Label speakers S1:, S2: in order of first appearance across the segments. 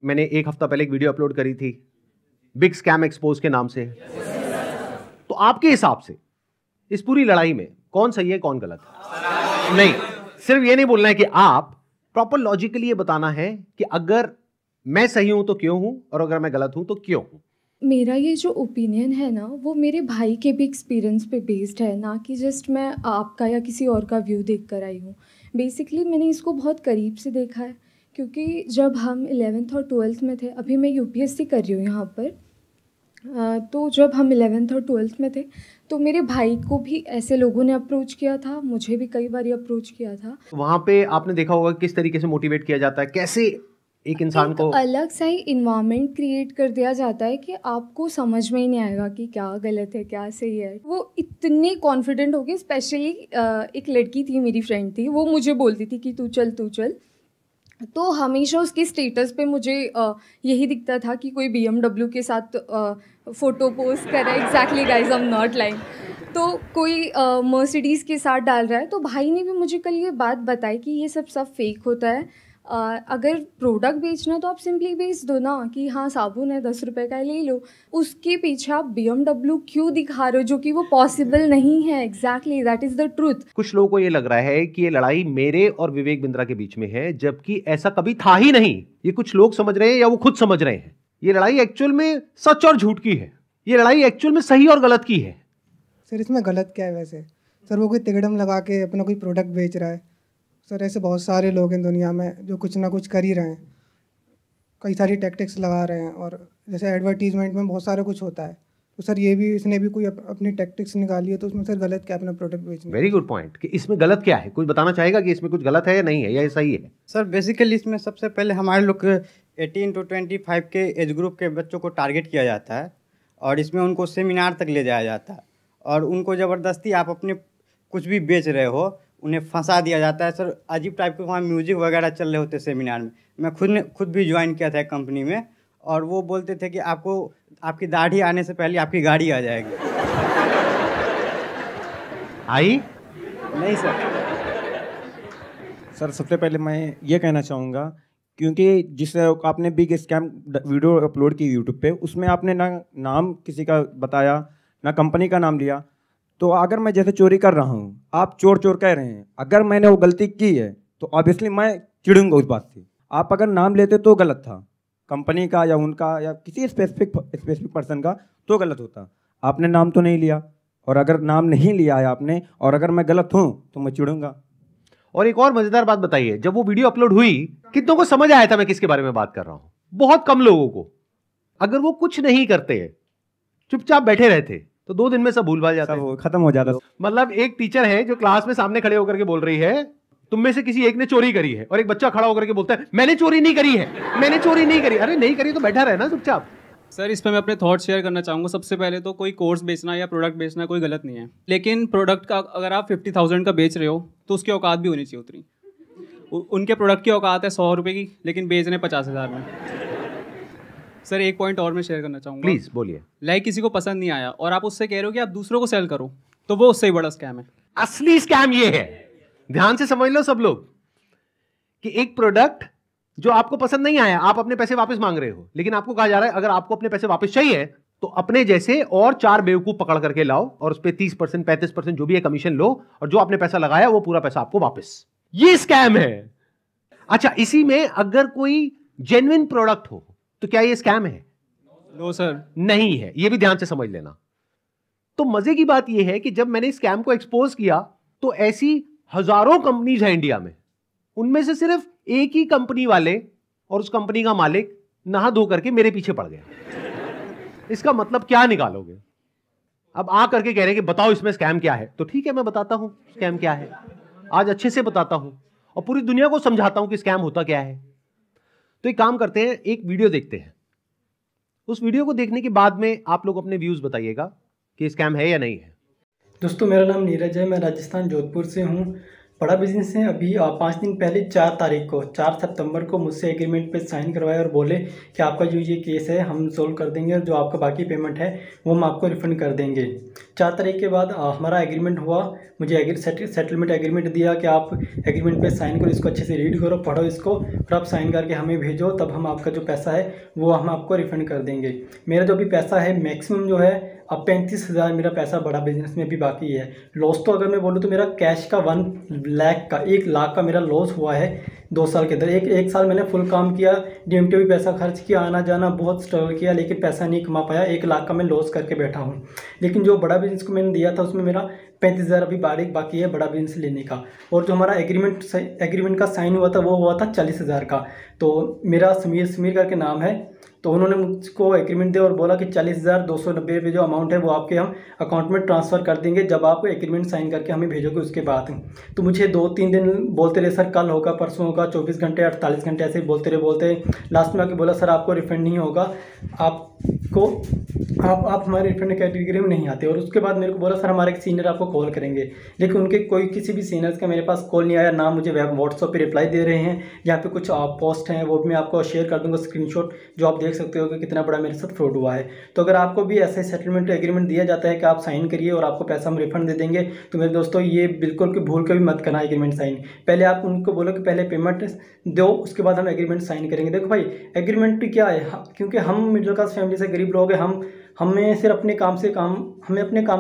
S1: मैंने एक हफ्ता पहले एक वीडियो अपलोड करी थी बिग स्कैम एक्सपोज के नाम से। तो आपके हिसाब से इस पूरी लड़ाई में कौन सही है कौन गलत है? नहीं, सिर्फ ये नहीं बोलना है कि आप प्रॉपर लॉजिकली ये बताना है कि अगर मैं सही हूं तो क्यों हूं और अगर मैं गलत हूं तो क्यों हूं।
S2: मेरा ये जो ओपिनियन है ना, वो मेरे भाई के भी एक्सपीरियंस पे बेस्ड है, ना कि जस्ट मैं आपका या किसी और का व्यू देख कर आई हूँ। बेसिकली मैंने इसको बहुत करीब से देखा है, क्योंकि जब हम 11th और 12th में थे, अभी मैं यूपीएससी कर रही हूँ यहाँ पर, तो जब हम 11th और 12th में थे तो मेरे भाई को भी ऐसे लोगों ने अप्रोच किया था, मुझे भी कई बार अप्रोच किया था।
S1: वहां पे आपने देखा होगा किस तरीके से मोटिवेट किया जाता है, कैसे एक इंसान
S2: एक
S1: को
S2: अलग सा ही इन्वायरमेंट क्रिएट कर दिया जाता है कि आपको समझ में ही नहीं आएगा कि क्या गलत है क्या सही है। वो इतने कॉन्फिडेंट हो गए, स्पेशली एक लड़की थी, मेरी फ्रेंड थी, वो मुझे बोलती थी कि तू चल तू चल। तो हमेशा उसके स्टेटस पे मुझे यही दिखता था कि कोई BMW के साथ फ़ोटो पोस्ट कर रहा है। Exactly guys, I am not lying. तो कोई मर्सिडीज़ के साथ डाल रहा है। तो भाई ने भी मुझे कल ये बात बताई कि ये सब फेक होता है। अगर प्रोडक्ट बेचना है तो आप सिंपली बेच दो ना, कि हाँ साबुन है 10 रुपये का ले लो। उसके पीछे आप BMW क्यों दिखा रहे हो, जो कि वो पॉसिबल नहीं है। Exactly, that is the truth.
S1: कुछ लोगों को ये लग रहा है कि ये लड़ाई मेरे और विवेक बिंद्रा के बीच में है, जबकि ऐसा कभी था ही नहीं। ये कुछ लोग समझ रहे हैं या वो खुद समझ रहे हैं। ये लड़ाई एक्चुअल में सच और झूठ की है। ये लड़ाई एक्चुअल में सही और गलत की है।
S3: सर इसमें गलत क्या है वैसे? सर वो कोई तिकड़म लगा के अपना कोई प्रोडक्ट बेच रहा है। सर ऐसे बहुत सारे लोग हैं दुनिया में जो कुछ ना कुछ कर ही रहे हैं, कई सारी टैक्टिक्स लगा रहे हैं। और जैसे एडवर्टीजमेंट में बहुत सारा कुछ होता है, तो सर ये भी इसने भी कोई अपनी टैक्टिक्स निकाली है, तो उसमें सर गलत क्या अपना प्रोडक्ट बेचने?
S1: वेरी गुड पॉइंट कि इसमें गलत क्या है। कोई बताना चाहेगा कि इसमें कुछ गलत है या नहीं है या ये सही है?
S4: सर बेसिकली इसमें सबसे पहले हमारे लोग 18 to 25 के एज ग्रुप के बच्चों को टारगेट किया जाता है और इसमें उनको सेमिनार तक ले जाया जाता है और उनको ज़बरदस्ती आप अपने कुछ भी बेच रहे हो उन्हें फंसा दिया जाता है। सर अजीब टाइप के वहाँ म्यूजिक वगैरह चल रहे होते सेमिनार में। मैं खुद भी ज्वाइन किया था एक कंपनी में और वो बोलते थे कि आपको आपकी दाढ़ी आने से पहले आपकी गाड़ी आ जाएगी।
S1: आई
S4: नहीं सर।
S5: सर सबसे पहले मैं ये कहना चाहूँगा, क्योंकि जिस आपने बिग स्कैम वीडियो अपलोड की यूट्यूब पे, उसमें आपने ना नाम किसी का बताया ना कंपनी का नाम लिया। तो अगर मैं जैसे चोरी कर रहा हूँ, आप चोर चोर कह रहे हैं, अगर मैंने वो गलती की है तो ऑब्वियसली मैं चिढ़ूंगा उस बात से। आप अगर नाम लेते तो गलत था, कंपनी का या उनका या किसी स्पेसिफिक पर्सन का तो गलत होता। आपने नाम तो नहीं लिया, और अगर नाम नहीं लिया है आपने और अगर मैं गलत हूँ तो मैं चिढ़ूंगा।
S1: और एक और मजेदार बात बताइए, जब वो वीडियो अपलोड हुई कितनों को समझ आया था मैं किसके बारे में बात कर रहा हूं? बहुत कम लोगों को। अगर वो कुछ नहीं करते, चुपचाप बैठे रहते, तो 2 दिन में सब भूल भाल जाता है,
S5: खत्म हो जाता।
S1: मतलब एक टीचर है जो क्लास में सामने खड़े होकर के बोल रही है तुम में से किसी एक ने चोरी करी है, और एक बच्चा खड़ा होकर के बोलता है मैंने चोरी नहीं करी है, मैंने चोरी नहीं करी। अरे नहीं करी तो बैठा रहे ना चुपचाप।
S6: सर इस पर मैं अपने थॉट शेयर करना चाहूँगा। सबसे पहले तो कोई कोर्स बेचना या प्रोडक्ट बेचना कोई गलत नहीं है, लेकिन प्रोडक्ट का अगर आप 50,000 का बेच रहे हो तो उसकी औकात भी होनी चाहिए उतनी। उनके प्रोडक्ट की औकात है 100 रुपये की, लेकिन बेच रहे 50,000 में। सर एक पॉइंट और मैं शेयर करना चाहूँगा।
S1: प्लीज बोलिए।
S6: लाइक किसी को पसंद नहीं आया और आप उससे कह रहे हो कि आप दूसरों को सेल करो, तो वो उससे ही बड़ा स्कैम है।
S1: असली स्कैम ये है, ध्यान से समझ लो सब लोग, कि एक प्रोडक्ट जो आपको पसंद नहीं आया, आप अपने पैसे वापस मांग रहे हो, लेकिन आपको कहा जा रहा है अगर आपको अपने पैसे वापस चाहिए तो अपने जैसे और 4 बेवकूफ पकड़ करके लाओ और उस पर 30% 35% जो भी है कमीशन लो, और जो आपने पैसा लगाया वो पूरा पैसा आपको वापस। ये स्कैम है। अच्छा, इसी में अगर कोई जेन्युइन प्रोडक्ट हो तो क्या ये स्कैम है?
S6: नो सर,
S1: नहीं है। ये भी ध्यान से समझ लेना। तो मजे की बात यह है कि जब मैंने स्कैम को एक्सपोज किया तो ऐसी हजारों कंपनीज हैं इंडिया में, उनमें से सिर्फ एक ही कंपनी वाले और उस कंपनी का मालिक नहा धो करके मेरे पीछे पड़ गया। इसका मतलब क्या निकालोगे? अब आ करके कह रहे हैं कि बताओ इसमें स्कैम क्या है। तो ठीक है, मैं बताता हूं स्कैम क्या है। आज अच्छे से बताता हूं और पूरी दुनिया को समझाता हूं कि स्कैम होता क्या है। तो एक काम करते हैं, एक वीडियो देखते हैं। उस वीडियो को देखने के बाद में आप लोग अपने व्यूज बताइएगा कि स्कैम है या नहीं है।
S7: दोस्तों मेरा नाम नीरज है, मैं राजस्थान जोधपुर से हूँ। बड़ा बिजनेस है। अभी 5 दिन पहले 4 तारीख को 4 सितंबर को मुझसे एग्रीमेंट पे साइन करवाए और बोले कि आपका जो ये केस है हम सोल्व कर देंगे और जो आपका बाकी पेमेंट है वो हम आपको रिफंड कर देंगे। 4 तारीख के बाद हमारा एग्रीमेंट हुआ, मुझे सेटलमेंट एग्रीमेंट दिया कि आप एग्रीमेंट पे साइन करो, इसको अच्छे से रीड करो, पढ़ो इसको, फिर आप साइन करके हमें भेजो, तब हम आपका जो पैसा है वो हम आपको रिफंड कर देंगे। मेरा जो भी पैसा है मैक्सिमम जो है अब 35,000 मेरा पैसा बड़ा बिजनेस में भी बाकी है। लॉस तो अगर मैं बोलूँ तो मेरा कैश का 1 लाख का मेरा लॉस हुआ है 2 साल के अंदर। एक साल मैंने फुल काम किया, DMT भी पैसा खर्च किया, आना जाना बहुत स्ट्रगल किया, लेकिन पैसा नहीं कमा पाया। 1 लाख का मैं लॉस करके बैठा हूँ। लेकिन जो बड़ा बिजनेस को मैंने दिया था उसमें मेरा 35,000 अभी बाकी है बड़ा बिजनेस लेने का। और जो हमारा एग्रीमेंट का साइन हुआ था वो हुआ था 40,000 का। तो मेरा समीर करके नाम है, तो उन्होंने मुझको एग्रीमेंट दिया और बोला कि 40,290 रुपये जो अमाउंट है वो आपके हम अकाउंट में ट्रांसफ़र कर देंगे जब आप एग्रीमेंट साइन करके हमें भेजोगे उसके बाद। तो मुझे 2-3 दिन बोलते रहे, सर कल होगा, परसों होगा, 24 घंटे 48 घंटे ऐसे ही बोलते लास्ट में आके बोला सर आपको रिफंड नहीं होगा, आप हमारे रिफंड कैटेगरी में नहीं आते। और उसके बाद मेरे को बोला सर हमारे एक सीनियर आपको कॉल करेंगे, लेकिन उनके किसी भी सीनियर्स का मेरे पास कॉल नहीं आया, ना मुझे व्हाट्सएप पे रिप्लाई दे रहे हैं। यहाँ पे कुछ पोस्ट हैं वो भी मैं आपको शेयर कर दूंगा स्क्रीनशॉट, जो आप देख सकते हो कि कितना बड़ा मेरे साथ फ्रॉड हुआ है। तो अगर आपको भी ऐसे सेटलमेंट एग्रीमेंट दिया जाता है कि आप साइन करिए और आपको पैसा हम रिफंड दे देंगे, तो मेरे दोस्तों ये बिल्कुल भी भूल कर भी मत करना एग्रीमेंट साइन। पहले आप उनको बोलो कि पहले पेमेंट दो, उसके बाद हम एग्रीमेंट साइन करेंगे। देखो भाई एग्रीमेंट क्या है, क्योंकि हम मिडिल क्लास फैमिली से गरीब लोग हैं, हमें सिर्फ अपने काम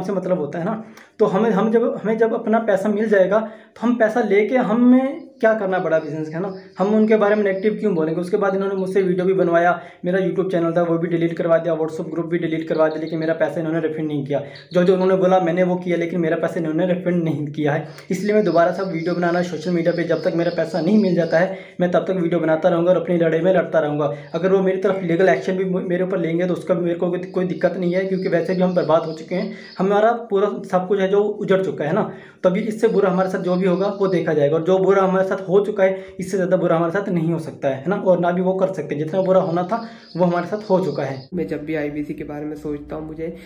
S7: से मतलब होता है ना। तो हमें जब अपना पैसा मिल जाएगा तो हम पैसा लेके हमें क्या करना बड़ा बिजनेस है ना, हम उनके बारे में नेगेटिव क्यों बोलेंगे। उसके बाद इन्होंने मुझसे वीडियो भी बनवाया, मेरा यूट्यूब चैनल था वो भी डिलीट करवा दिया, व्हाट्सअप ग्रुप भी डिलीट करवा दिया, लेकिन मेरा पैसा इन्होंने रिफंड नहीं किया। जो उन्होंने बोला मैंने वो किया, लेकिन मेरा पैसा इन्होंने रिफंड नहीं किया है। इसलिए मैं दोबारा सब वीडियो बनाना सोशल मीडिया पर जब तक मेरा पैसा नहीं मिल जाता है मैं तब तक वीडियो बनाता रहूँगा और अपनी लड़ाई में लड़ता रहूँगा। अगर वो मेरी तरफ लीगल एक्शन भी मेरे ऊपर लेंगे तो उसका भी मेरे को कोई दिक्कत नहीं है, क्योंकि वैसे भी हम बर्बाद हो चुके हैं, हमारा पूरा सब कुछ है जो उजड़ चुका है ना। तभी इससे बुरा हमारे साथ जो भी होगा वो देखा जाएगा, और जो बुरा हमारे साथ हो चुका है इससे ज़्यादा बुरा हमारे साथ नहीं हो सकता है ना, और ना भी वो कर सकते। जितना बुरा होना था वो हमारे साथ हो चुका है।
S8: मैं जब भी IBC के बारे में सोचता हूँ मुझे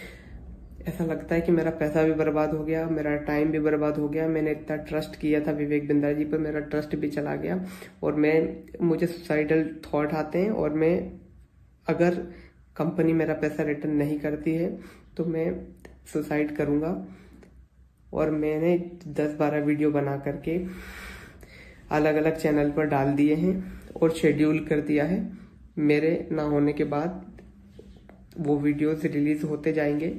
S8: ऐसा लगता है कि मेरा पैसा भी बर्बाद हो गया, मेरा टाइम भी बर्बाद हो गया। मैंने इतना ट्रस्ट किया था विवेक बिंद्रा जी पर, मेरा ट्रस्ट भी चला गया और मुझे सुसाइडल थॉट आते हैं। और मैं अगर कंपनी मेरा पैसा रिटर्न नहीं करती है तो मैं सुसाइड करूँगा। और मैंने 10-12 वीडियो बना करके अलग अलग चैनल पर डाल दिए हैं और शेड्यूल कर दिया है। मेरे ना होने के बाद वो वीडियोस रिलीज होते जाएंगे,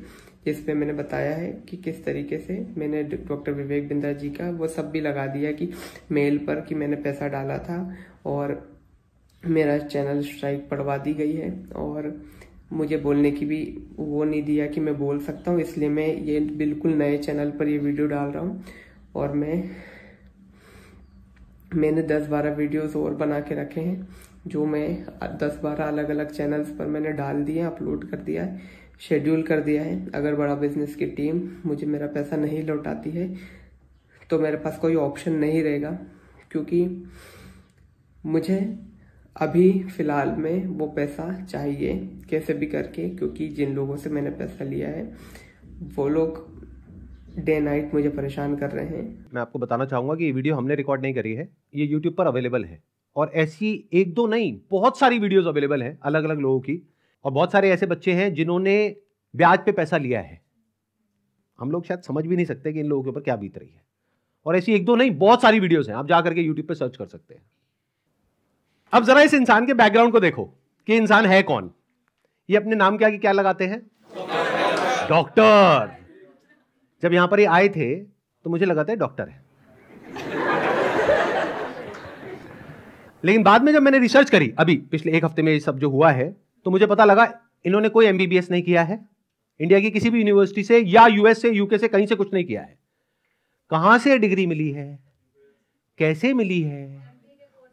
S8: जिस पे मैंने बताया है कि किस तरीके से मैंने डॉक्टर विवेक बिंद्रा जी का वो सब भी लगा दिया कि मेल पर कि मैंने पैसा डाला था, और मेरा चैनल स्ट्राइक पड़वा दी गई है। और मुझे बोलने की भी वो नहीं दिया कि मैं बोल सकता हूँ, इसलिए मैं ये बिल्कुल नए चैनल पर ये वीडियो डाल रहा हूँ। और मैंने 10-12 वीडियोस और बना के रखे हैं, जो मैं 10-12 अलग अलग चैनल्स पर मैंने डाल दिए, अपलोड कर दिया है, शेड्यूल कर दिया है। अगर बड़ा बिजनेस की टीम मुझे मेरा पैसा नहीं लौटाती है तो मेरे पास कोई ऑप्शन नहीं रहेगा, क्योंकि मुझे अभी फ़िलहाल में वो पैसा चाहिए कैसे भी करके, क्योंकि जिन लोगों से मैंने पैसा लिया है वो लोग डे नाइट मुझे परेशान कर रहे हैं।
S1: मैं आपको बताना चाहूँगा कि ये वीडियो हमने रिकॉर्ड नहीं करी है, ये यूट्यूब पर अवेलेबल है, और ऐसी 1-2 नहीं बहुत सारी वीडियोस अवेलेबल हैं अलग अलग लोगों की। और बहुत सारे ऐसे बच्चे हैं जिन्होंने ब्याज पे पैसा लिया है, हम लोग शायद समझ भी नहीं सकते कि इन लोगों के ऊपर क्या बीत रही है। और ऐसी 1-2 नहीं बहुत सारी वीडियोस हैं, आप जा करके यूट्यूब पे सर्च कर सकते हैं। अब जरा इस इंसान के बैकग्राउंड को देखो कि इंसान है कौन। ये अपने नाम के आगे क्या लगाते हैं? डॉक्टर। जब यहां पर ये आए थे तो मुझे लगा था डॉक्टर है, लेकिन बाद में जब मैंने रिसर्च करी अभी पिछले 1 हफ्ते में ये सब जो हुआ है, तो मुझे पता लगा इन्होंने कोई MBBS नहीं किया है इंडिया की किसी भी यूनिवर्सिटी से, या US से, UK से, कहीं से कुछ नहीं किया है। कहां से डिग्री मिली है, कैसे मिली है,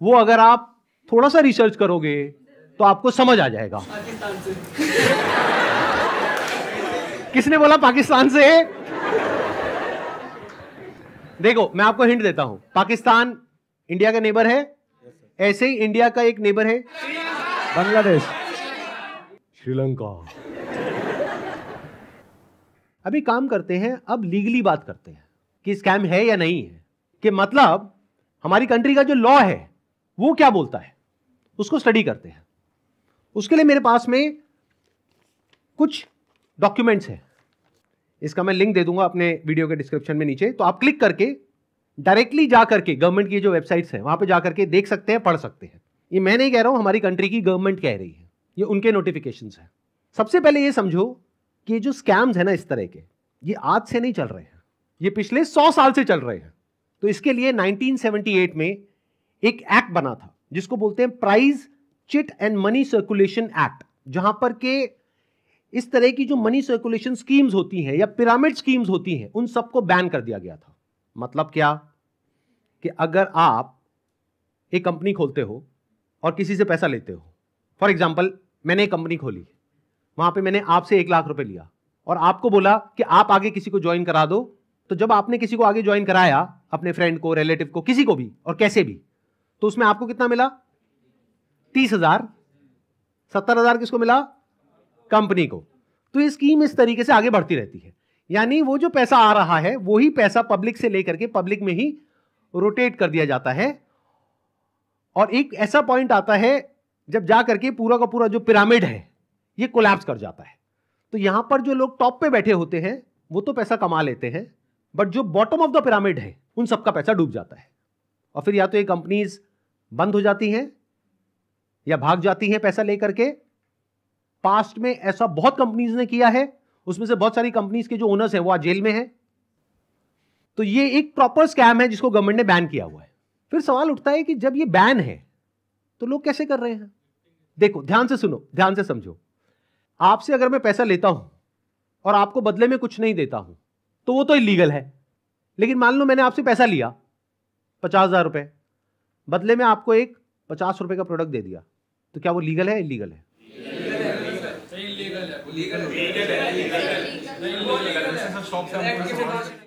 S1: वो अगर आप थोड़ा सा रिसर्च करोगे तो आपको समझ आ जाएगा।
S6: पाकिस्तान से।
S1: किसने बोला पाकिस्तान से? देखो मैं आपको हिंट देता हूं, पाकिस्तान इंडिया का नेबर है, ऐसे ही इंडिया का एक नेबर है
S5: बांग्लादेश,
S1: श्रीलंका। अभी काम करते हैं, अब लीगली बात करते हैं कि स्कैम है या नहीं है। कि मतलब हमारी कंट्री का जो लॉ है वो क्या बोलता है, उसको स्टडी करते हैं। उसके लिए मेरे पास में कुछ डॉक्यूमेंट्स हैं, इसका मैं लिंक दे दूंगा अपने वीडियो के डिस्क्रिप्शन में नीचे, तो आप क्लिक करके डायरेक्टली जा करके गवर्नमेंट की जो वेबसाइट्स हैं वहां पे जा करके देख सकते हैं, पढ़ सकते हैं। ये मैं नहीं कह रहा हूं, हमारी कंट्री की गवर्नमेंट कह रही है, ये उनके नोटिफिकेशंस हैं। सबसे पहले ये समझो कि ये जो स्कैम्स है ना इस तरह के, ये आज से नहीं चल रहे हैं, ये पिछले 100 साल से चल रहे हैं। तो इसके लिए 1978 में एक एक्ट बना था जिसको बोलते हैं prize chit and money circulation act, जहां पर के इस तरह की जो मनी सर्कुलेशन स्कीम्स होती हैं या पिरामिड स्कीम्स होती हैं उन सबको बैन कर दिया गया था। मतलब क्या कि अगर आप एक कंपनी खोलते हो और किसी से पैसा लेते हो, फॉर एग्जांपल मैंने एक कंपनी खोली, वहां पे मैंने आपसे 1 लाख रुपए लिया और आपको बोला कि आप आगे किसी को ज्वाइन करा दो, तो जब आपने किसी को आगे ज्वाइन कराया, अपने फ्रेंड को, रिलेटिव को, किसी को भी और कैसे भी, तो उसमें आपको कितना मिला? 30,000। 70,000 किसको मिला? कंपनी को। तो ये स्कीम इस तरीके से आगे बढ़ती रहती है, यानी वो जो पैसा आ रहा है वही पैसा पब्लिक से लेकर के पब्लिक में ही रोटेट कर दिया जाता है। और एक ऐसा पॉइंट आता है जब जा करके पूरा का पूरा जो पिरामिड है ये कोलैप्स कर जाता है। तो यहां पर जो लोग टॉप पे बैठे होते हैं वो तो पैसा कमा लेते हैं, बट जो बॉटम ऑफ द पिरामिड है उन सबका पैसा डूब जाता है। और फिर या तो ये कंपनीज बंद हो जाती हैं या भाग जाती हैं पैसा लेकर के। पास्ट में ऐसा बहुत कंपनीज ने किया है, उसमें से बहुत सारी कंपनीज के जो ओनर्स हैं वो आज जेल में हैं। तो ये एक प्रॉपर स्कैम है जिसको गवर्नमेंट ने बैन किया हुआ है। फिर सवाल उठता है कि जब ये बैन है तो लोग कैसे कर रहे हैं? देखो, ध्यान से सुनो, ध्यान से समझो। आपसे अगर मैं पैसा लेता हूं और आपको बदले में कुछ नहीं देता हूं तो वो तो इलीगल है। लेकिन मान लो मैंने आपसे पैसा लिया 50,000 रुपए, बदले में आपको एक 50 रुपए का प्रोडक्ट दे दिया, तो क्या वो लीगल है, इलीगल है?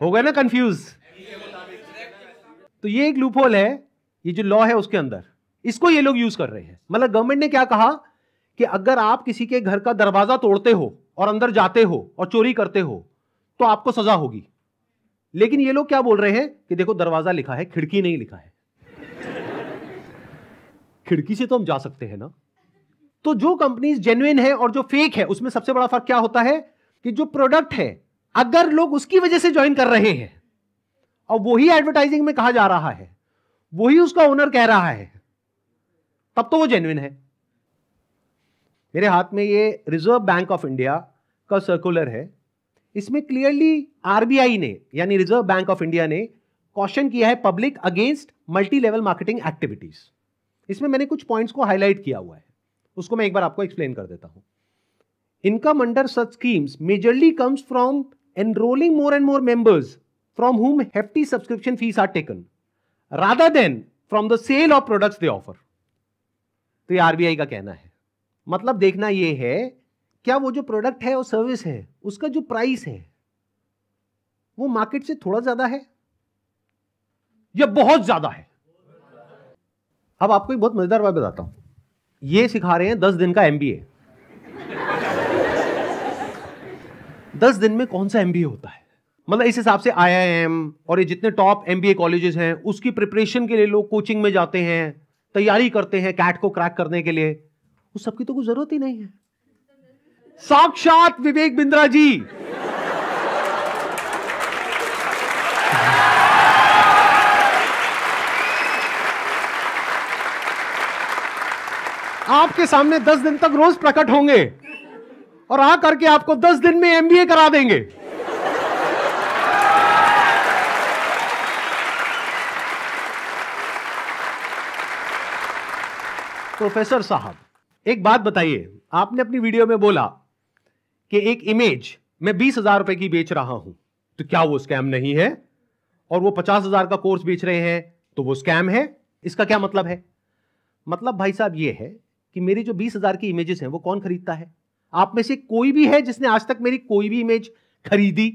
S1: हो गया ना कंफ्यूज? तो ये एक लूपहोल है, ये जो लॉ है उसके अंदर, इसको ये लोग यूज कर रहे हैं। मतलब गवर्नमेंट ने क्या कहा कि अगर आप किसी के घर का दरवाजा तोड़ते हो और अंदर जाते हो और चोरी करते हो तो आपको सजा होगी। लेकिन ये लोग क्या बोल रहे हैं कि देखो दरवाजा लिखा है, खिड़की नहीं लिखा है। खिड़की से तो हम जा सकते हैं ना। तो जो कंपनीज जेन्युइन है और जो फेक है उसमें सबसे बड़ा फर्क क्या होता है कि जो प्रोडक्ट है अगर लोग उसकी वजह से ज्वाइन कर रहे हैं और वही एडवर्टाइजिंग में कहा जा रहा है, वही उसका ओनर कह रहा है, तब तो वो जेन्युइन है। मेरे हाथ में ये रिजर्व बैंक ऑफ इंडिया का सर्कुलर है। इसमें क्लियरली आरबीआई ने यानी रिजर्व बैंक ऑफ इंडिया ने कॉशन किया है public against multi level marketing activities. इसमें मैंने कुछ पॉइंट्स को हाईलाइट किया हुआ है, उसको मैं एक बार आपको एक्सप्लेन कर देता हूं। Income under such schemes majorly comes from enrolling more and more members from whom hefty subscription fees are taken rather than from the sale of products they offer। तो ये आरबीआई का कहना है। मतलब देखना ये है क्या वो जो प्रोडक्ट है और सर्विस है उसका जो प्राइस है वो मार्केट से थोड़ा ज्यादा है या बहुत ज्यादा है। अब आपको एक बहुत मजेदार बात बताता हूं। ये सिखा रहे हैं 10 दिन का एमबीए। 10 दिन में कौन सा एमबीए होता है? मतलब इस हिसाब से आईआईएम और ये जितने टॉप एमबीए कॉलेजेस हैं उसकी प्रिपरेशन के लिए लोग कोचिंग में जाते हैं, तैयारी करते हैं कैट को क्रैक करने के लिए, उस सबकी तो कोई जरूरत ही नहीं है। साक्षात विवेक बिंद्रा जी आपके सामने 10 दिन तक रोज प्रकट होंगे और आ करके आपको 10 दिन में एमबीए करा देंगे। प्रोफेसर साहब एक बात बताइए, आपने अपनी वीडियो में बोला कि एक इमेज मैं 20,000 रुपए की बेच रहा हूं, तो क्या वो स्कैम नहीं है? और वो 50,000 का कोर्स बेच रहे हैं तो वो स्कैम है? इसका क्या मतलब है? मतलब भाई साहब ये है कि मेरी जो 20,000 की इमेजेस हैं वो कौन खरीदता है? आप में से कोई भी है जिसने आज तक मेरी कोई भी इमेज खरीदी?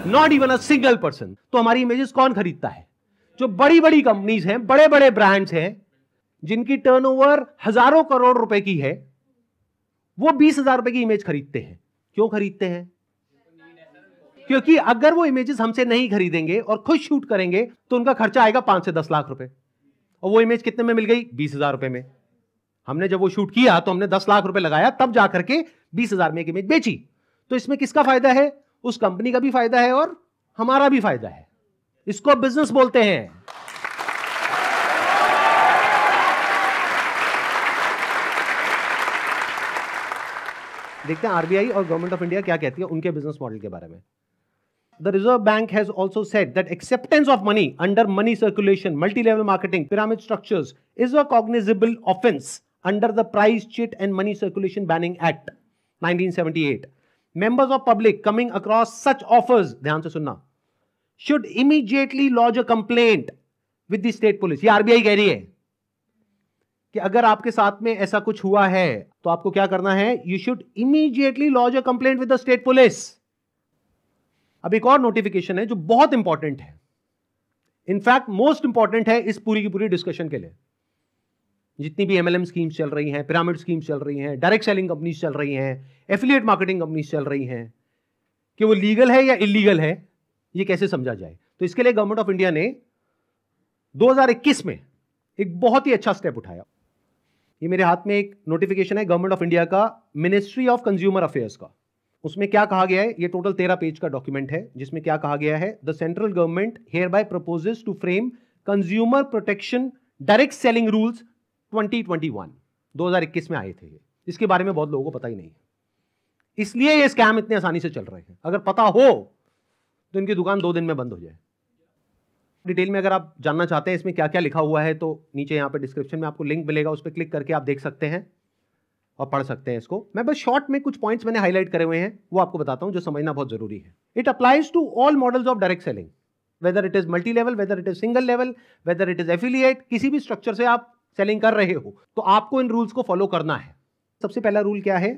S1: Not even a single person. तो हमारी इमेजेस कौन खरीदता है? जो बड़ी बड़ी कंपनीज हैं, बड़े बड़े ब्रांड्स हैं जिनकी टर्नओवर हजारों करोड़ रुपए की है, वो 20,000 रुपए की इमेज खरीदते हैं। क्यों खरीदते हैं? क्योंकि अगर वो इमेजेस हमसे नहीं खरीदेंगे और खुद शूट करेंगे तो उनका खर्चा आएगा 5 से 10 लाख रुपए, और वो इमेज कितने में मिल गई? 20,000 रुपए में। हमने जब वो शूट किया तो हमने 10 लाख रुपए लगाया, तब जाकर के 20,000 में एक इमेज बेची। तो इसमें किसका फायदा है? उस कंपनी का भी फायदा है और हमारा भी फायदा है। इसको बिजनेस बोलते हैं। देखते हैं आरबीआई और गवर्नमेंट ऑफ इंडिया क्या कहती है उनके बिजनेस मॉडल के बारे में। The Reserve Bank has also said that acceptance of money under money circulation, multi-level marketing, pyramid structures is a cognizable offense under the Price Cheat and Money Circulation Banning Act 1978. Members of public coming across such offers, ध्यान से सुनना, should immediately lodge a complaint with the state police. ये RBI कह रही है कि अगर आपके साथ में ऐसा कुछ हुआ है तो आपको क्या करना है? You should immediately lodge a complaint with the state police. अब एक और नोटिफिकेशन है जो बहुत इंपॉर्टेंट है, इनफैक्ट मोस्ट इंपॉर्टेंट है इस पूरी की पूरी डिस्कशन के लिए। जितनी भी एमएलएम स्कीम्स चल रही हैं, पिरामिड स्कीम्स चल रही हैं, डायरेक्ट सेलिंग कंपनीज चल रही हैं, एफिलिएट मार्केटिंग कंपनीज चल रही हैं, कि वो लीगल है या इलीगल है, ये कैसे समझा जाए। तो इसके लिए गवर्नमेंट ऑफ इंडिया ने 2021 में एक बहुत ही अच्छा स्टेप उठाया। ये मेरे हाथ में एक नोटिफिकेशन है गवर्नमेंट ऑफ इंडिया का, मिनिस्ट्री ऑफ कंज्यूमर अफेयर्स का। उसमें क्या कहा गया है? ये टोटल 13 पेज का डॉक्यूमेंट है, जिसमें क्या कहा गया है? The central government hereby proposes to frame consumer protection direct selling rules 2021। 2021 में आए थे ये। इसके बारे में बहुत लोगों को पता ही नहीं है, इसलिए ये स्कैम इतने आसानी से चल रहे हैं। अगर पता हो तो इनकी दुकान 2 दिन में बंद हो जाए। डिटेल में अगर आप जानना चाहते हैं इसमें क्या क्या लिखा हुआ है तो नीचे यहाँ पे डिस्क्रिप्शन में आपको लिंक मिलेगा, उस पर क्लिक करके आप देख सकते हैं और पढ़ सकते हैं इसको। मैं बस शॉर्ट में कुछ पॉइंट्स मैंने हाईलाइट करे हुए हैं, वो आपको बताता हूं जो समझना बहुत जरूरी है। It applies to all models of direct selling, whether it is multi level, whether it is single level, whether it is affiliate, किसी भी स्ट्रक्चर से आप सेलिंग कर रहे हो तो आपको इन रूल्स को फॉलो करना है। सबसे पहला रूल क्या है?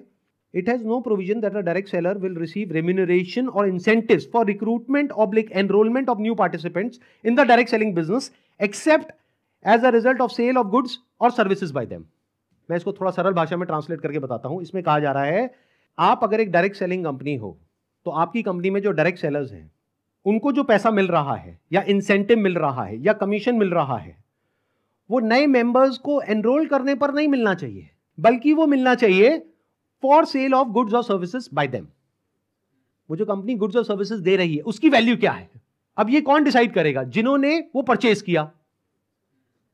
S1: It has no provision that a direct seller will receive remuneration और incentives for recruitment oblique enrolment of new participants in the direct selling business except as a result of sale of goods और services by them. मैं इसको थोड़ा सरल भाषा में translate करके बताता हूं। इसमें कहा जा रहा है, आप अगर एक डायरेक्ट सेलिंग कंपनी हो तो आपकी कंपनी में जो डायरेक्ट सेलर्स हैं उनको जो पैसा मिल रहा है या इंसेंटिव मिल रहा है या कमीशन मिल रहा है, वो नए मेंबर्स को एनरोल करने पर नहीं मिलना चाहिए, बल्कि वो मिलना चाहिए फॉर सेल ऑफ गुड्स और सर्विसेज बाय देम। वो जो कंपनी गुड्स और सर्विसेज दे रही है उसकी वैल्यू क्या है? अब ये कौन डिसाइड करेगा? जिन्होंने वो परचेज किया।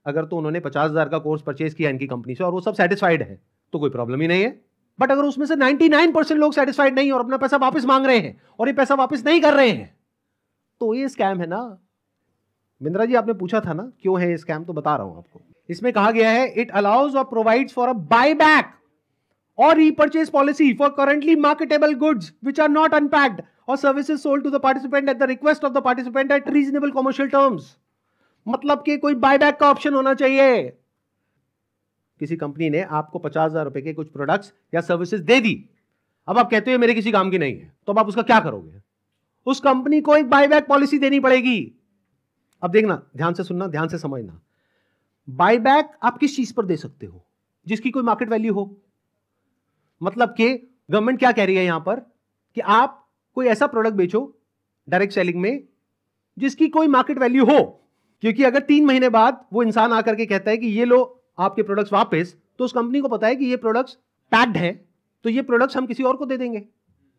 S1: अगर तो उन्होंने 50,000 का कोर्स परचेज किया इनकी कंपनी से और वो सब सेटिस्फाइड है तो कोई प्रॉब्लम ही नहीं है। बट अगर उसमें से 99% लोग सेटिस्फाइड नहीं और अपना पैसा वापस मांग रहे हैं और ये पैसा वापस नहीं कर रहे हैं तो ये स्कैम है ना। बिंद्रा जी आपने पूछा था ना क्यों है ये स्कैम, तो बता रहा हूं आपको। इसमें कहा गया है, इट अलाउज और provides for a buy back or repurchase policy for currently marketable goods which are not unpacked or services sold to the participant at the request of the participant at reasonable commercial terms। मतलब कि कोई buyback का option होना चाहिए। किसी company ने आपको 50,000 रुपए के कुछ प्रोडक्ट्स या सर्विसेज दे दी, अब आप कहते हो मेरे किसी काम की नहीं है, तो अब आप उसका क्या करोगे? उस कंपनी को एक बायबैक पॉलिसी देनी पड़ेगी। अब देखना, ध्यान से सुनना, ध्यान से समझना। बायबैक आप किस चीज पर दे सकते हो? जिसकी कोई मार्केट वैल्यू हो। मतलब कि गवर्नमेंट क्या कह रही है यहां पर कि आप कोई ऐसा प्रोडक्ट बेचो डायरेक्ट सेलिंग में जिसकी कोई मार्केट वैल्यू हो, क्योंकि अगर 3 महीने बाद वो इंसान आकर के कहता है कि ये लो आपके प्रोडक्ट्स वापस, तो उस कंपनी को पता है कि ये प्रोडक्ट्स पैक्ड हैं, तो ये प्रोडक्ट्स हम किसी और को दे देंगे,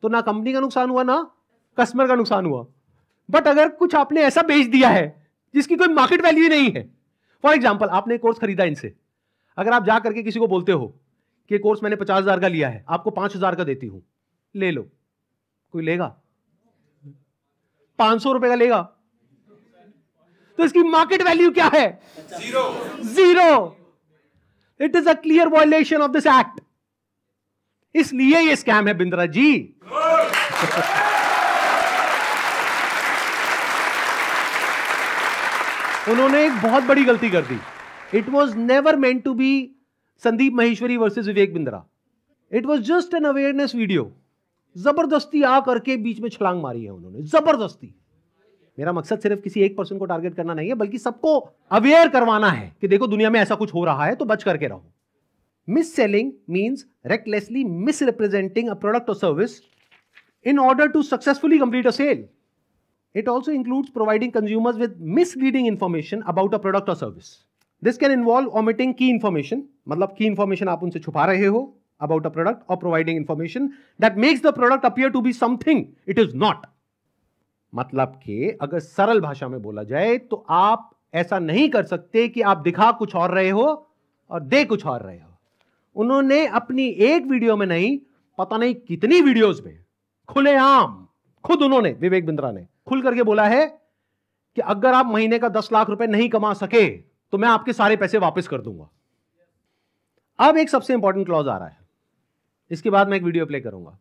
S1: तो ना कंपनी का नुकसान हुआ ना कस्टमर का नुकसान हुआ। बट अगर कुछ आपने ऐसा बेच दिया है जिसकी कोई मार्केट वैल्यू ही नहीं है, फॉर एग्जाम्पल आपने कोर्स खरीदा इनसे, अगर आप जा करके किसी को बोलते हो कि कोर्स मैंने 50,000 का लिया है, आपको 5,000 का देती हूं, ले लो, कोई लेगा? 500 रुपए का लेगा? तो इसकी मार्केट वैल्यू क्या है? Zero. It is a clear violation of this act. इसलिए ये स्कैम है बिंद्रा जी। उन्होंने एक बहुत बड़ी गलती कर दी। It was never meant to be Sandeep Maheshwari versus Vivek Bindra. It was just an awareness video. जबरदस्ती आ करके बीच में छलांग मारी है उन्होंने, जबरदस्ती। मेरा मकसद सिर्फ किसी एक पर्सन को टारगेट करना नहीं है, बल्कि सबको अवेयर करवाना है कि देखो दुनिया में ऐसा कुछ हो रहा है, तो बच करके रहो। Mis selling means recklessly misrepresenting a product और service in order to successfully complete a sale. It also includes providing consumers with misleading information about a product or service. This can involve omitting key information, मतलब key information आप उनसे छुपा रहे हो about a product, or providing information that makes the product appear to be something it is not. मतलब कि अगर सरल भाषा में बोला जाए तो आप ऐसा नहीं कर सकते कि आप दिखा कुछ और रहे हो और दे कुछ और रहे हो। उन्होंने अपनी एक वीडियो में नहीं, पता नहीं कितनी वीडियोस में खुलेआम खुद उन्होंने, विवेक बिंद्रा ने खुल करके बोला है कि अगर आप महीने का 10 लाख रुपए नहीं कमा सके तो मैं आपके सारे पैसे वापस कर दूंगा। अब एक सबसे इंपॉर्टेंट क्लॉज आ रहा है, इसके बाद मैं एक वीडियो प्ले करूंगा।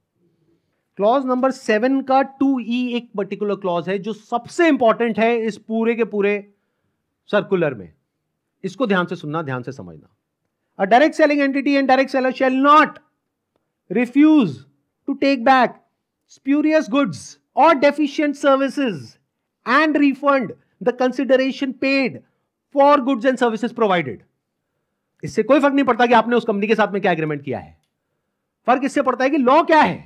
S1: क्लॉज नंबर 7 का 2E एक पर्टिकुलर क्लॉज है जो सबसे इंपॉर्टेंट है इस पूरे के पूरे सर्कुलर में। इसको ध्यान से सुनना, ध्यान से समझना। A direct selling entity and direct seller shall not refuse to take back spurious goods or deficient services and refund the consideration paid for goods and services provided. इससे कोई फर्क नहीं पड़ता कि आपने उस कंपनी के साथ में क्या एग्रीमेंट किया है, फर्क इससे पड़ता है कि लॉ क्या है।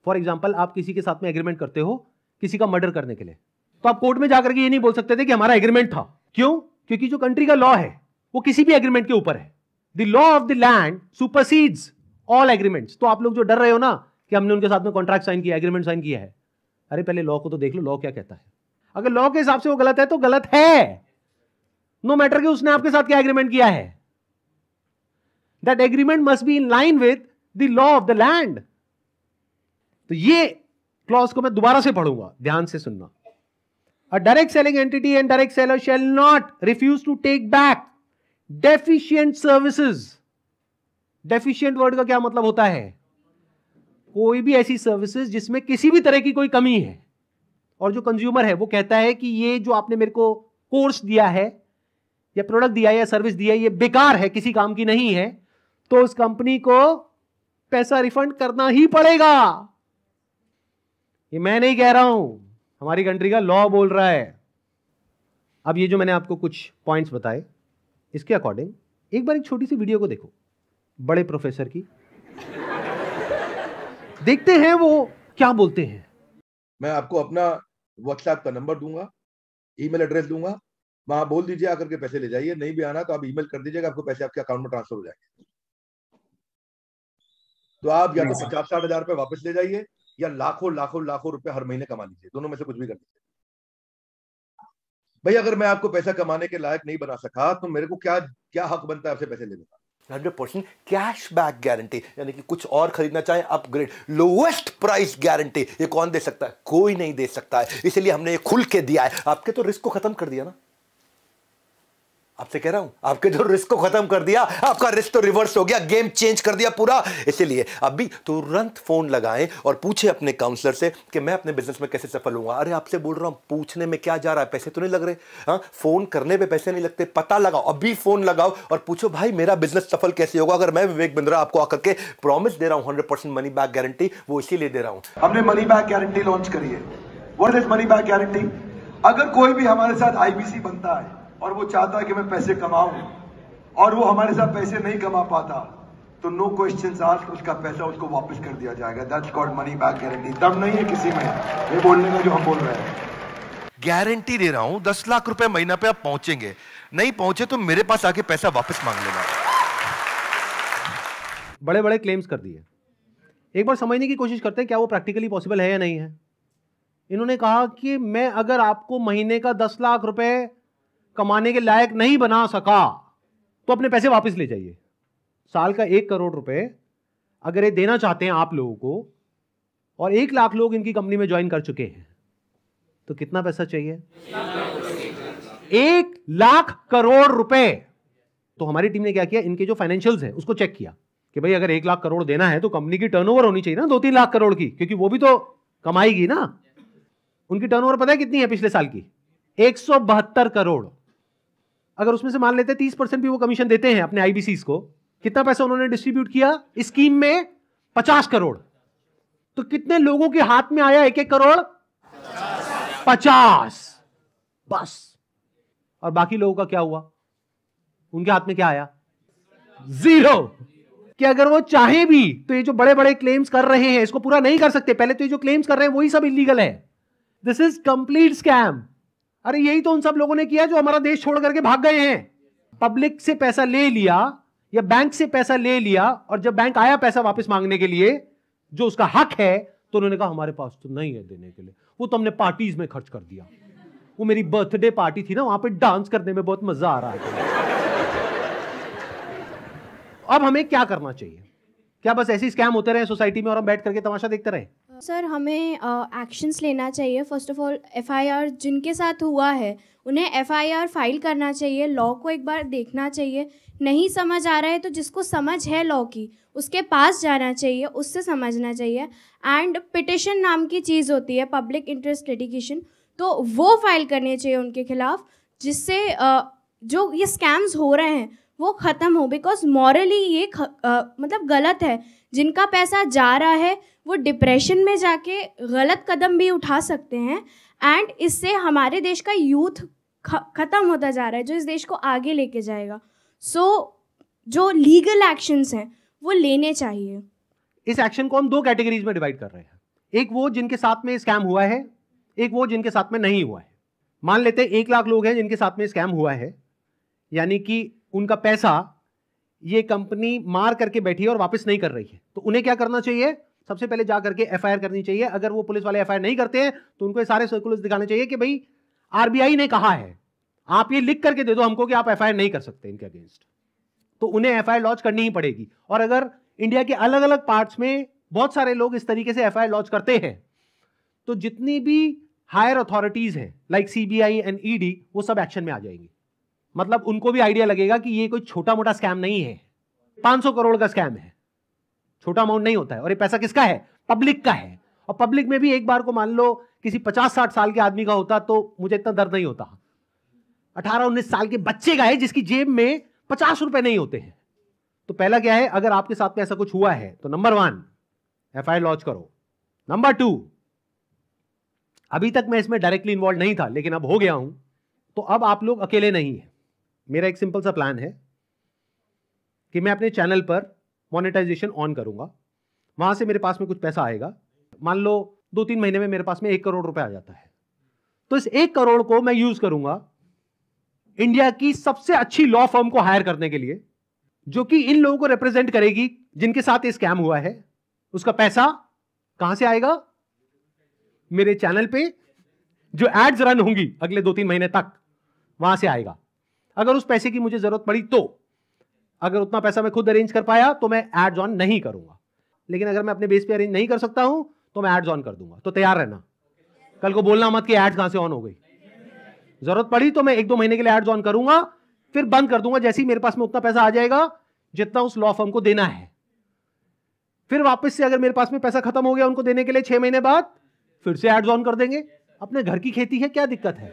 S1: फॉर एग्जाम्पल, आप किसी के साथ में एग्रीमेंट करते हो किसी का मर्डर करने के लिए, तो आप कोर्ट में जाकर के ये नहीं बोल सकते थे कि हमारा एग्रीमेंट था। क्यों? क्योंकि जो कंट्री का लॉ है वो किसी भी एग्रीमेंट के ऊपर है। The law of the land supersedes all agreements. तो आप लोग जो डर रहे हो ना कि हमने उनके साथ में कॉन्ट्रैक्ट साइन किया, एग्रीमेंट साइन किया है, अरे पहले लॉ को तो देख लो, लॉ क्या कहता है। अगर लॉ के हिसाब से वो गलत है तो गलत है, नो मैटर कि उसने आपके साथ क्या एग्रीमेंट किया है। That agreement must be in line with the law of the land. तो ये क्लॉज को मैं दोबारा से पढ़ूंगा, ध्यान से सुनना। A direct selling entity and direct seller shall not refuse to take back deficient services. Deficient word का क्या मतलब होता है? कोई भी ऐसी सर्विसेज जिसमें किसी भी तरह की कोई कमी है और जो कंज्यूमर है वो कहता है कि ये जो आपने मेरे को कोर्स दिया है या प्रोडक्ट दिया है या सर्विस दिया है ये बेकार है, किसी काम की नहीं है, तो उस कंपनी को पैसा रिफंड करना ही पड़ेगा। ये मैं नहीं कह रहा हूं, हमारी कंट्री का लॉ बोल रहा है। अब ये जो मैंने आपको कुछ पॉइंट्स बताए, इसके अकॉर्डिंग एक बार एक छोटी सी वीडियो को देखो, बड़े प्रोफेसर की, देखते हैं वो क्या बोलते हैं।
S9: मैं आपको अपना व्हाट्सएप का नंबर दूंगा, ईमेल एड्रेस दूंगा, वहां बोल दीजिए आकर के पैसे ले जाइए। नहीं भी आना तो आप ईमेल कर दीजिएगा, आपको पैसे आपके अकाउंट में ट्रांसफर हो जाएंगे। तो आप या तो 50-60 हजार रुपए वापस ले जाइए या लाखों लाखों लाखों रुपए हर महीने कमा लीजिए, दोनों में से कुछ भी कर लीजिए। भाई अगर मैं आपको पैसा कमाने के लायक नहीं बना सका तो मेरे को क्या क्या हक बनता है आपसे पैसे लेने का?
S10: 100% कैश बैक गारंटी, यानी कि कुछ और खरीदना चाहे अपग्रेड, लोवेस्ट प्राइस गारंटी, ये कौन दे सकता है? कोई नहीं दे सकता है, इसलिए हमने ये खुल के दिया है। आपके तो रिस्क को खत्म कर दिया ना, आपसे कह रहा हूं, आपके जो रिस्क को खत्म कर दिया, आपका रिस्क तो रिवर्स हो गया, गेम चेंज कर दिया पूरा। इसलिए अभी तुरंत फोन लगाएं और पूछे अपने काउंसलर से कि मैं अपने बिजनेस में कैसे सफल होऊंगा। अरे आपसे बोल रहा हूं, पूछने में क्या जा रहा है, पैसे तो नहीं लग रहे। हाँ, फोन करने पे पैसे नहीं लगते, पता लगाओ, अभी फोन लगाओ और पूछो भाई मेरा बिजनेस सफल कैसे होगा। अगर मैं विवेक बिंद्रा आपको आकर के प्रॉमिस दे रहा हूं 100% मनी बैक गारंटी, वो इसीलिए दे रहा हूं।
S11: हमने मनी बैक गारंटी लॉन्च करी है। What is money back guarantee? अगर कोई भी हमारे साथ आईबीसी बनता है और वो चाहता है कि मैं पैसे कमाऊं और वो हमारे साथ पैसे नहीं कमा पाता, तो नो क्वेश्चंस आस्क्ड, उसका पैसा उसको वापस कर दिया जाएगा। That's called money back guarantee. दम नहीं है किसी में ये बोलने का जो हम बोल रहे हैं।
S10: गारंटी दे रहा हूं 10 लाख रुपए महीना पे आप पहुंचेंगे, नहीं पहुंचे तो मेरे पास आके पैसा वापस मांग लेना।
S1: बड़े बड़े क्लेम्स कर दिए, एक बार समझने की कोशिश करते हैं क्या वो प्रैक्टिकली पॉसिबल है या नहीं है। इन्होंने कहा कि मैं अगर आपको महीने का 10 लाख रुपए कमाने के लायक नहीं बना सका तो अपने पैसे वापस ले जाइए। साल का 1 करोड़ रुपए अगर ये देना चाहते हैं आप लोगों को और 1 लाख लोग इनकी कंपनी में ज्वाइन कर चुके हैं, तो कितना पैसा चाहिए? 1 लाख करोड़ रुपए। तो हमारी टीम ने क्या किया, इनके जो फाइनेंशियल्स है उसको चेक किया कि भाई अगर 1 लाख करोड़ देना है तो कंपनी की टर्नओवर होनी चाहिए ना 2-3 लाख करोड़ की, क्योंकि वो भी तो कमाएगी ना। उनकी टर्नओवर पता है कितनी है पिछले साल की? 172 करोड़। अगर उसमें से मान लेते 30% भी वो कमीशन देते हैं अपने आईबीसीज को, कितना पैसा उन्होंने डिस्ट्रीब्यूट किया स्कीम में? 50 करोड़। तो कितने लोगों के हाथ में आया 1-1 करोड़? 50 बस। और बाकी लोगों का क्या हुआ? उनके हाथ में क्या आया? 0। कि अगर वो चाहे भी तो ये जो बड़े बड़े क्लेम्स कर रहे हैं इसको पूरा नहीं कर सकते। पहले तो ये जो क्लेम्स कर रहे हैं वही सब इलीगल है। This is complete scam. अरे यही तो उन सब लोगों ने किया जो हमारा देश छोड़ करके भाग गए हैं। पब्लिक से पैसा ले लिया या बैंक से पैसा ले लिया, और जब बैंक आया पैसा वापस मांगने के लिए जो उसका हक है, तो उन्होंने कहा हमारे पास तो नहीं है देने के लिए, वो तो हमने पार्टीज में खर्च कर दिया। वो मेरी बर्थडे पार्टी थी ना, वहां पे डांस करने में बहुत मजा आ रहा है। अब हमें क्या करना चाहिए? क्या बस ऐसे स्कैम होते रहे सोसाइटी में और हम बैठ करके तमाशा देखते रहे?
S12: सर, हमें एक्शंस लेना चाहिए। फर्स्ट ऑफ ऑल एफआईआर जिनके साथ हुआ है उन्हें एफआईआर फाइल करना चाहिए। लॉ को एक बार देखना चाहिए। नहीं समझ आ रहा है तो जिसको समझ है लॉ की उसके पास जाना चाहिए, उससे समझना चाहिए। एंड पिटिशन नाम की चीज़ होती है, पब्लिक इंटरेस्ट लिटिगेशन, तो वो फाइल करनी चाहिए उनके खिलाफ, जिससे जो ये स्कैम्स हो रहे हैं वो ख़त्म हो। बिकॉज मॉरली ये मतलब गलत है। जिनका पैसा जा रहा है वो डिप्रेशन में जाके गलत कदम भी उठा सकते हैं, एंड इससे हमारे देश का यूथ ख़त्म होता जा रहा है जो इस देश को आगे लेके जाएगा। सो जो लीगल एक्शंस हैं वो लेने चाहिए।
S1: इस एक्शन को हम दो कैटेगरीज में डिवाइड कर रहे हैं। एक वो जिनके साथ में स्कैम हुआ है, एक वो जिनके साथ में नहीं हुआ है। मान लेते हैं 1 लाख लोग हैं जिनके साथ में स्कैम हुआ है, यानी कि उनका पैसा ये कंपनी मार करके बैठी है और वापस नहीं कर रही है। तो उन्हें क्या करना चाहिए? सबसे पहले जा करके एफआईआर करनी चाहिए। अगर वो पुलिस वाले एफआईआर नहीं करते हैं तो उनको ये सारे सर्कुलर्स दिखाने चाहिए कि भाई आरबीआई ने कहा है, आप ये लिख करके दे दो हमको कि आप एफआईआर नहीं कर सकते इनके अगेंस्ट। तो उन्हें एफआईआर लॉन्च करनी ही पड़ेगी। और अगर इंडिया के अलग अलग पार्ट्स में बहुत सारे लोग इस तरीके से एफआईआर लॉन्च करते हैं तो जितनी भी हायर अथॉरिटीज हैं लाइक सीबीआई एंड ईडी, वो सब एक्शन में आ जाएंगी। मतलब उनको भी आइडिया लगेगा कि ये कोई छोटा मोटा स्कैम नहीं है, 500 करोड़ का स्कैम है, छोटा अमाउंट नहीं होता है। और ये पैसा किसका है? पब्लिक का है। और पब्लिक में भी एक बार को मान लो किसी 50-60 साल के आदमी का होता तो मुझे इतना दर्द नहीं होता। 18-19 साल के बच्चे का है जिसकी जेब में 50 रुपए नहीं होते हैं। तो पहला क्या है, अगर आपके साथ में ऐसा कुछ हुआ है तो नंबर 1 एफआईआर लॉन्च करो। नंबर 2, अभी तक मैं इसमें डायरेक्टली इन्वॉल्व नहीं था लेकिन अब हो गया हूं, तो अब आप लोग अकेले नहीं हैं। मेरा एक सिंपल सा प्लान है कि मैं अपने चैनल पर मोनेटाइजेशन ऑन करूंगा, वहां से मेरे पास में कुछ पैसा आएगा। मान लो 2-3 महीने में मेरे पास में 1 करोड़ रुपए आ जाता है, तो इस 1 करोड़ को मैं यूज करूंगा इंडिया की सबसे अच्छी लॉ फर्म को हायर करने के लिए, जो कि इन लोगों को रिप्रेजेंट करेगी जिनके साथ ये स्कैम हुआ है। उसका पैसा कहां से आएगा? मेरे चैनल पे जो एड्स रन होंगी अगले 2-3 महीने तक, वहां से आएगा। अगर उस पैसे की मुझे जरूरत पड़ी तो, अगर उतना पैसा मैं खुद अरेंज कर पाया तो मैं एड्स ऑन नहीं करूंगा, लेकिन अगर मैं अपने बेस पे अरेंज नहीं कर सकता हूं तो मैं एड्स ऑन कर दूंगा। तो तैयार रहना, कल को बोलना मत कि एड्स कहां से ऑन हो गई। जरूरत पड़ी तो मैं 1-2 महीने के लिए एड्स ऑन करूंगा, फिर बंद कर दूंगा जैसे ही मेरे पास में उतना पैसा आ जाएगा जितना उस लॉ फर्म को देना है। फिर वापस से अगर मेरे पास में पैसा खत्म हो गया उनको देने के लिए 6 महीने बाद, फिर से एड्स ऑन कर देंगे। अपने घर की खेती है, क्या दिक्कत है?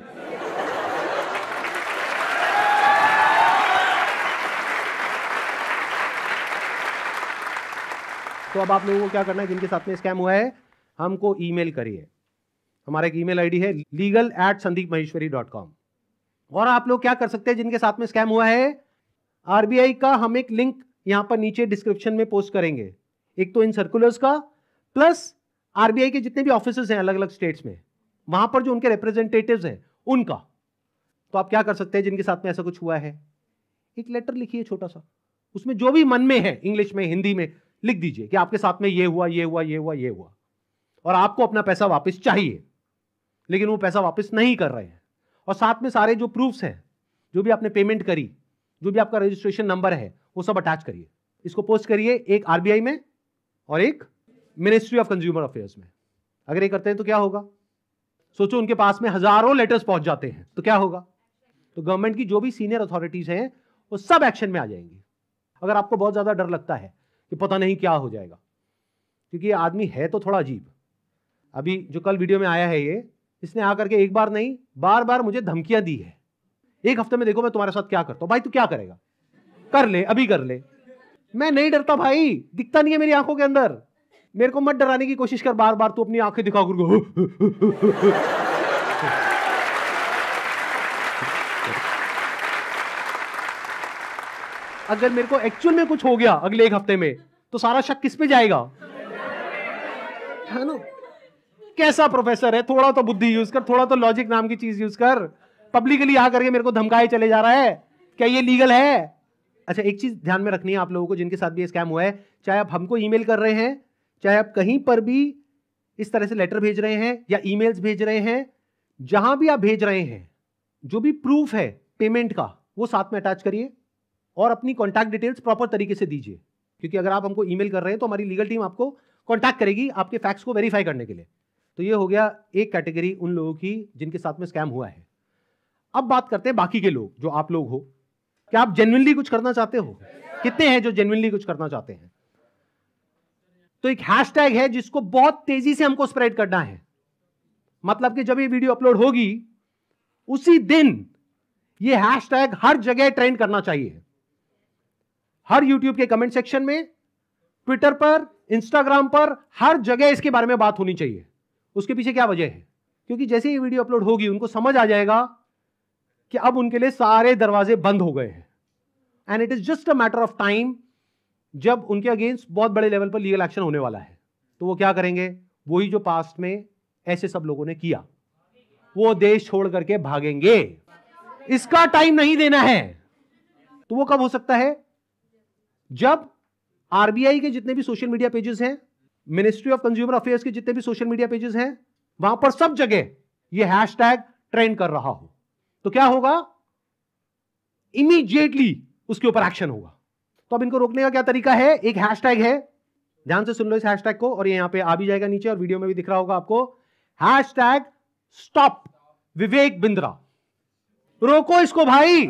S1: तो अब आप लोगों को क्या करना है, जिनके साथ में स्कैम हुआ है हमको ईमेल करिए। हमारा एक ईमेल आईडी है legal@sandeepmaheshwari.com। और आप लोग क्या कर सकते हैं, जिनके साथ में स्कैम हुआ है, आरबीआई का हम एक लिंक यहां पर नीचे डिस्क्रिप्शन में पोस्ट करेंगे, एक तो इन सर्कुलर्स का, प्लस आरबीआई के जितने भी ऑफिसर्स हैं अलग अलग स्टेट्स में, वहां पर जो उनके रिप्रेजेंटेटिव्स हैं उनका। तो आप क्या कर सकते हैं, जिनके साथ में ऐसा कुछ हुआ है, एक लेटर लिखिए छोटा सा, उसमें जो भी मन में है इंग्लिश में हिंदी में लिख दीजिए कि आपके साथ में ये हुआ, ये हुआ, ये हुआ, ये हुआ, और आपको अपना पैसा वापस चाहिए, लेकिन वो पैसा वापस नहीं कर रहे हैं। और साथ में सारे जो प्रूफ्स हैं, जो भी आपने पेमेंट करी, जो भी आपका रजिस्ट्रेशन नंबर है, वो सब अटैच करिए। इसको पोस्ट करिए, एक आरबीआई में और एक मिनिस्ट्री ऑफ कंज्यूमर अफेयर्स में। अगर ये करते हैं तो क्या होगा, सोचो उनके पास में हजारों लेटर्स पहुंच जाते हैं तो क्या होगा। तो गवर्नमेंट की जो भी सीनियर अथॉरिटीज हैं वो सब एक्शन में आ जाएंगी। अगर आपको बहुत ज्यादा डर लगता है कि पता नहीं क्या हो जाएगा, क्योंकि ये आदमी है तो थोड़ा अजीब। अभी जो कल वीडियो में आया है ये, इसने आकर के एक बार नहीं बार बार मुझे धमकियां दी है, 1 हफ्ते में देखो मैं तुम्हारे साथ क्या करता हूं। भाई तू क्या करेगा, कर ले, अभी कर ले। मैं नहीं डरता भाई, दिखता नहीं है मेरी आंखों के अंदर। मेरे को मत डराने की कोशिश कर बार बार, तू अपनी आंखें दिखा कर। अगर मेरे को एक्चुअल में कुछ हो गया अगले 1 हफ्ते में, तो सारा शक किस पे जाएगा? है ना? कैसा प्रोफेसर है, थोड़ा तो बुद्धि यूज कर, थोड़ा तो लॉजिक नाम की चीज यूज कर। पब्लिकली आ करके मेरे को धमकाए चले जा रहा है, क्या ये लीगल है? अच्छा, एक चीज ध्यान में रखनी है आप लोगों को जिनके साथ भी स्कैम हुआ है, चाहे आप हमको ईमेल कर रहे हैं, चाहे आप कहीं पर भी इस तरह से लेटर भेज रहे हैं या ईमेल्स भेज रहे हैं, जहां भी आप भेज रहे हैं, जो भी प्रूफ है पेमेंट का वो साथ में अटैच करिए और अपनी कॉन्टैक्ट डिटेल्स प्रॉपर तरीके से दीजिए, क्योंकि अगर आप हमको ईमेल कर रहे हैं तो हमारी लीगल टीम आपको कॉन्टैक्ट करेगी आपके फैक्ट्स को वेरीफाई करने के लिए। तो ये हो गया एक कैटेगरी उन लोगों की जिनके साथ में स्कैम हुआ है। अब बात करते हैं बाकी के लोग, जो आप लोग हो। क्या आप जेन्युइनली कुछ करना चाहते हो? कितने हैं जो जेन्युइनली कुछ करना चाहते हैं? तो एक हैशटैग है जिसको बहुत तेजी से हमको स्प्रेड करना है। मतलब कि जब ये वीडियो अपलोड होगी उसी दिन ये हैशटैग हर जगह ट्रेंड करना चाहिए। हर यूट्यूब के कमेंट सेक्शन में, ट्विटर पर, इंस्टाग्राम पर, हर जगह इसके बारे में बात होनी चाहिए। उसके पीछे क्या वजह है? क्योंकि जैसे ये वीडियो अपलोड होगी उनको समझ आ जाएगा कि अब उनके लिए सारे दरवाजे बंद हो गए हैं, and it is just a matter of time जब उनके अगेंस्ट बहुत बड़े लेवल पर लीगल एक्शन होने वाला है। तो वो क्या करेंगे? वही जो पास्ट में ऐसे सब लोगों ने किया, वो देश छोड़ करके भागेंगे। इसका टाइम नहीं देना है। तो वो कब हो सकता है? जब आरबीआई के जितने भी सोशल मीडिया पेजेस हैं, मिनिस्ट्री ऑफ कंज्यूमर अफेयर्स के जितने भी सोशल मीडिया पेजेस हैं, वहां पर सब जगह ये हैशटैग ट्रेंड कर रहा हो, तो क्या होगा? इमीडिएटली उसके ऊपर एक्शन होगा। तो अब इनको रोकने का क्या तरीका है? एक हैशटैग है, ध्यान से सुन लो इस हैशटैग को, और ये यहां पे आ भी जाएगा नीचे और वीडियो में भी दिख रहा होगा आपको। Hashtag stop Vivek Bindra. रोको इसको भाई।